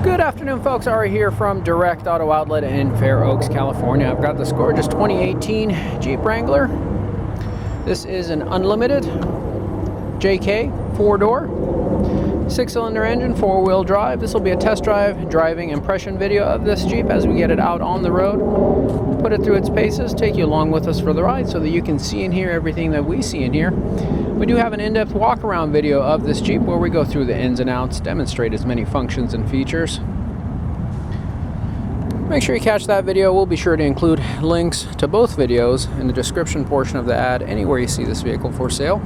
Good afternoon, folks. Ari here from Direct Auto Outlet in Fair Oaks, California. I've got this gorgeous 2018 Jeep Wrangler. This is an unlimited JK 4-door, 6-cylinder engine, 4-wheel drive. This will be a test drive driving impression video of this Jeep as we get it out on the road, put it through its paces, take you along with us for the ride so that you can see and hear everything that we see and hear. We do have an in-depth walk-around video of this Jeep where we go through the ins and outs, demonstrate as many functions and features. Make sure you catch that video. We'll be sure to include links to both videos in the description portion of the ad anywhere you see this vehicle for sale.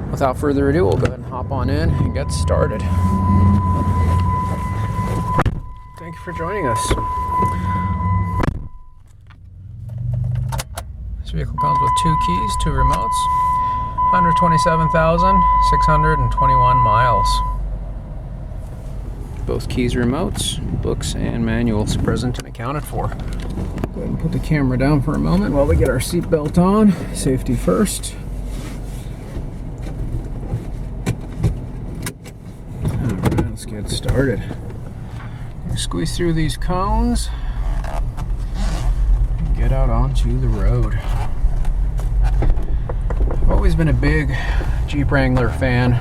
Without further ado, we'll go ahead and hop on in and get started. Thank you for joining us. This vehicle comes with 2 keys, 2 remotes, 127,621 miles. Both keys remotes, books and manuals present and accounted for. Go ahead and put the camera down for a moment while we get our seatbelt on. Safety first. Alright, let's get started. Squeeze through these cones and get out onto the road. I've always been a big Jeep Wrangler fan.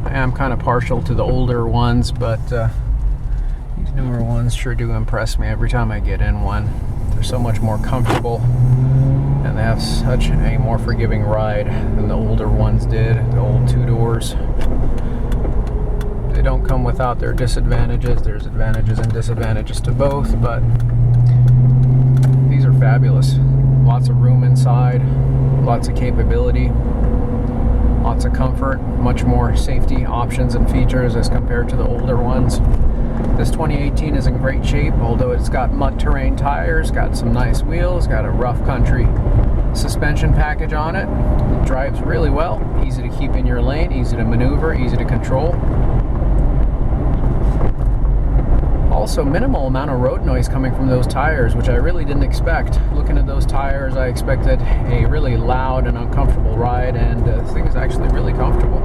I am kind of partial to the older ones, but these newer ones sure do impress me every time I get in one. They're so much more comfortable and they have such a more forgiving ride than the older ones did, the old 2-doors. They don't come without their disadvantages. There's advantages and disadvantages to both, but these are fabulous. Lots of room inside, lots of capability, lots of comfort, much more safety options and features as compared to the older ones. This 2018 is in great shape, although it's got mud terrain tires, got some nice wheels, got a rough country suspension package on it. It drives really well, easy to keep in your lane, easy to maneuver, easy to control. Also, minimal amount of road noise coming from those tires, which I really didn't expect. Looking at those tires, I expected a really loud and uncomfortable ride, and this thing is actually really comfortable.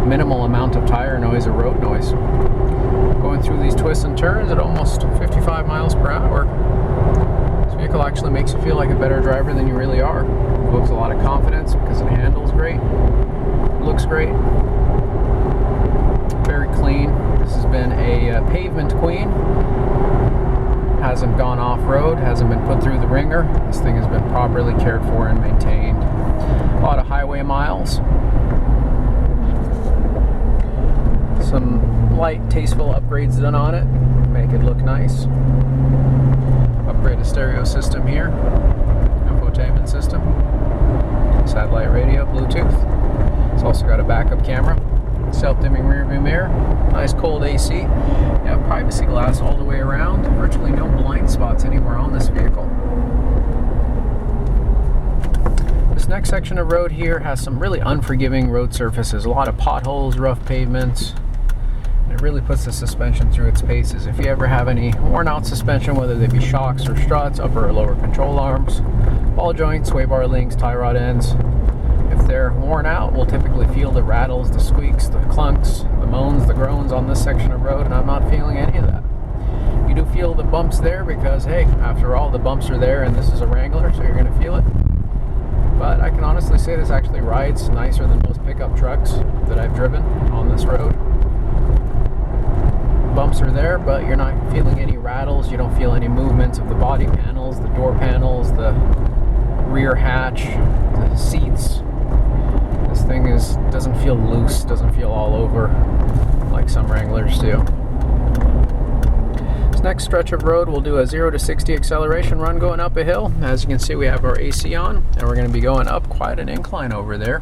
Minimal amount of tire noise or road noise. Going through these twists and turns at almost 55 miles per hour. This vehicle actually makes you feel like a better driver than you really are. It evokes a lot of confidence because it handles great, looks great, very clean. This has been a pavement queen. Hasn't gone off-road, hasn't been put through the ringer. This thing has been properly cared for and maintained. A lot of highway miles. Some light, tasteful upgrades done on it. Make it look nice. Upgraded stereo system here. Infotainment system. Satellite radio, Bluetooth. It's also got a backup camera. Self-dimming rear view mirror, nice cold AC. You have privacy glass all the way around, virtually no blind spots anywhere on this vehicle. This next section of road here has some really unforgiving road surfaces, a lot of potholes, rough pavements. It really puts the suspension through its paces. If you ever have any worn out suspension, whether they be shocks or struts, upper or lower control arms, ball joints, sway bar links, tie rod ends, if they're worn out, we'll typically feel the rattles, the squeaks, the clunks, the moans, the groans on this section of road, and I'm not feeling any of that. You do feel the bumps there because, hey, after all, the bumps are there, and this is a Wrangler, so you're going to feel it. But I can honestly say this actually rides nicer than most pickup trucks that I've driven on this road. Bumps are there, but you're not feeling any rattles. You don't feel any movements of the body panels, the door panels, the rear hatch, the seats. This thing doesn't feel loose, doesn't feel all over like some Wranglers do. This next stretch of road, we'll do a 0 to 60 acceleration run going up a hill. As you can see, we have our AC on, and we're going to be going up quite an incline over there.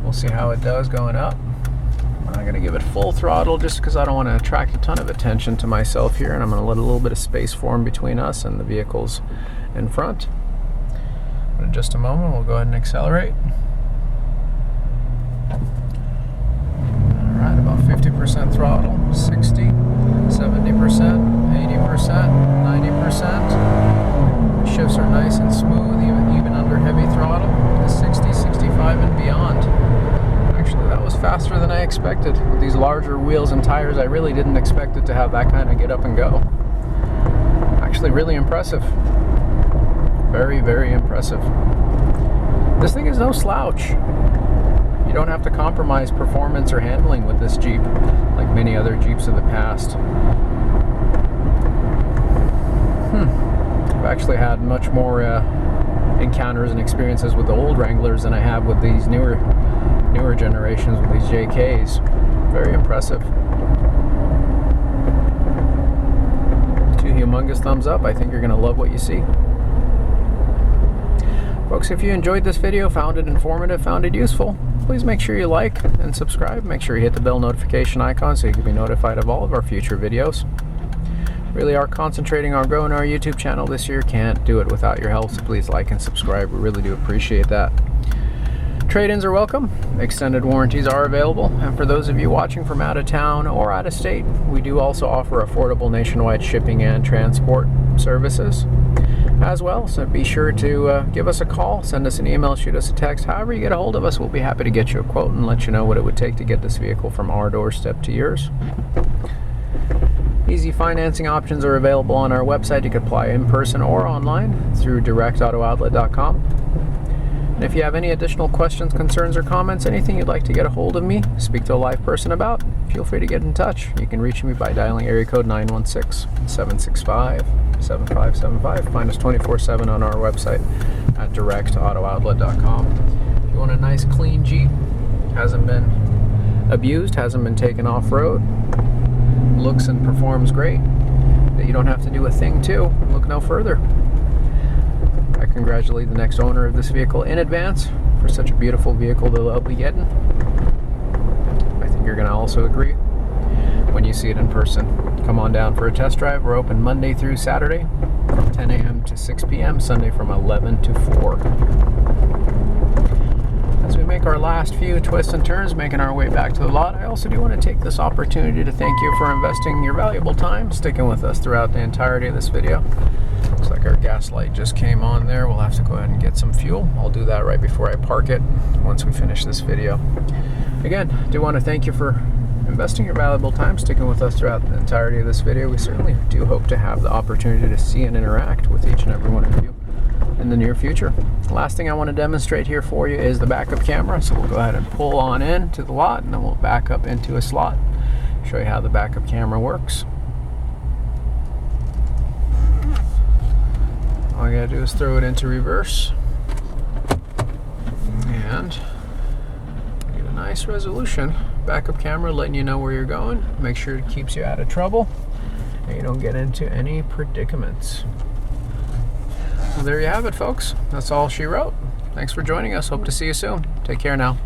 We'll see how it does going up. I'm going to give it full throttle just because I don't want to attract a ton of attention to myself here, and I'm going to let a little bit of space form between us and the vehicles in front. But in just a moment, we'll go ahead and accelerate. Alright, about 50% throttle, 60, 70%, 80%, 90%. The shifts are nice and smooth, even under heavy throttle, to 60, 65 and beyond. Actually, that was faster than I expected. With these larger wheels and tires, I really didn't expect it to have that kind of get up and go. Actually, really impressive. Very, very impressive. This thing is no slouch. You don't have to compromise performance or handling with this Jeep like many other Jeeps of the past. I've actually had much more encounters and experiences with the old Wranglers than I have with these newer generations with these JKs. Very impressive. 2 humongous thumbs up. I think you're going to love what you see. Folks, if you enjoyed this video, found it informative, found it useful, please make sure you like and subscribe. Make sure you hit the bell notification icon so you can be notified of all of our future videos. Really are concentrating on growing our YouTube channel this year. Can't do it without your help, so please like and subscribe. We really do appreciate that. Trade-ins are welcome. Extended warranties are available. And for those of you watching from out of town or out of state, we do also offer affordable nationwide shipping and transport services as well. So be sure to give us a call, send us an email, shoot us a text. However you get a hold of us, we'll be happy to get you a quote and let you know what it would take to get this vehicle from our doorstep to yours. Easy financing options are available on our website. You can apply in person or online through directauto-outlet.com. And if you have any additional questions, concerns, or comments, anything you'd like to get a hold of me, speak to a live person about, feel free to get in touch. You can reach me by dialing area code 916-765-7575. Find us 24/7 on our website at directauto-outlet.com. If you want a nice, clean Jeep, hasn't been abused, hasn't been taken off-road, looks and performs great, that you don't have to do a thing to, look no further. I congratulate the next owner of this vehicle in advance for such a beautiful vehicle that they'll be getting. I think you're going to also agree when you see it in person. Come on down for a test drive. We're open Monday through Saturday from 10 a.m. to 6 p.m., Sunday from 11 to 4. As we make our last few twists and turns, making our way back to the lot, I also do want to take this opportunity to thank you for investing your valuable time, sticking with us throughout the entirety of this video. Looks like our gas light just came on there. We'll have to go ahead and get some fuel. I'll do that right before I park it once we finish this video. Again, I do want to thank you for investing your valuable time, sticking with us throughout the entirety of this video. We certainly do hope to have the opportunity to see and interact with each and every one of you in the near future. Last thing I want to demonstrate here for you is the backup camera. So we'll go ahead and pull on in to the lot, and then we'll back up into a slot, show you how the backup camera works. All you gotta do is throw it into reverse and get a nice resolution. Backup camera letting you know where you're going. Make sure it keeps you out of trouble and you don't get into any predicaments. Well, there you have it, folks. That's all she wrote. Thanks for joining us. Hope to see you soon. Take care now.